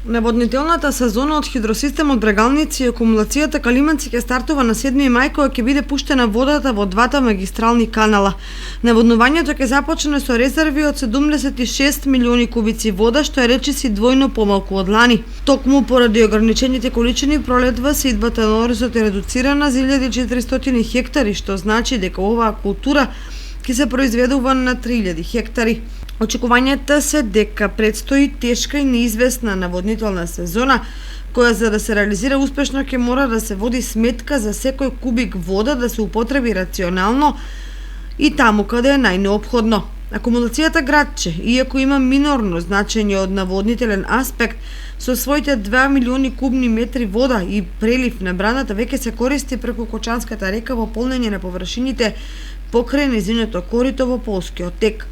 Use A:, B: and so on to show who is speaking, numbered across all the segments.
A: Наводнителната сезона од хидросистемот Брегалници и акумулацијата Калиманци ќе стартува на 7 мај кога ќе биде пуштена водата во двата магистрални канала. Наводнувањето ќе започне со резерви од 76 милиони кубици вода, што е речиси двојно помалку од лани. Токму поради ограничените количини пролетва сидбата на оризот е редуцирана за 1400 хектари, што значи дека оваа култура ќе се произведува на 3000 хектари. Очекувањата се дека предстои тешка и неизвестна наводнителна сезона, која за да се реализира успешно ќе мора да се води сметка за секој кубик вода да се употреби рационално и таму каде е најнеопходно. Акумулацијата Градче, иако има минорно значење од наводнителен аспект, со своите 2 милиони кубни метри вода и прелив на браната веќе се користи преку Кочанската река во полнење на површините покрај нејзиното корито во Полскиот тек.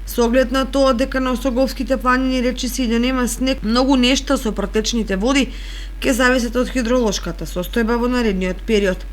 A: Со оглед на тоа дека на Осоговските планини речиси да нема снег, многу нешта со протечните води ќе зависат од хидролошката состојба во наредниот период.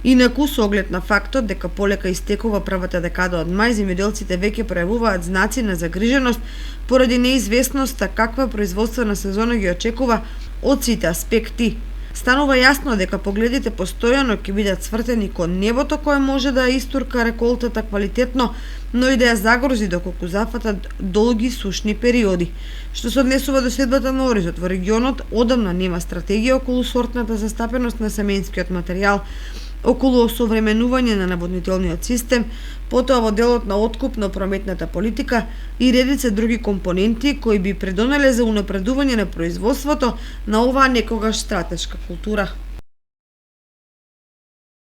A: Инаку, со оглед на фактот дека полека истекува првата декада од мај, земјоделците веќе пројавуваат знаци на загриженост поради неизвестноста каква производствена сезона ги очекува од сите аспекти. Станува јасно дека погледите постојано ќе бидат свртени кон небото кое може да истурка реколтата квалитетно, но и да ја загрози доколку зафатат долги сушни периоди. Што се однесува до следбата на оризот во регионот, одамна нема стратегија околу сортната застапеност на семејскиот материјал, околу осовременување на наводнителниот систем, потоа во делот на откуп на прометната политика и редица други компоненти кои би придонеле за унапредување на производството на оваа некогаш стратешка култура.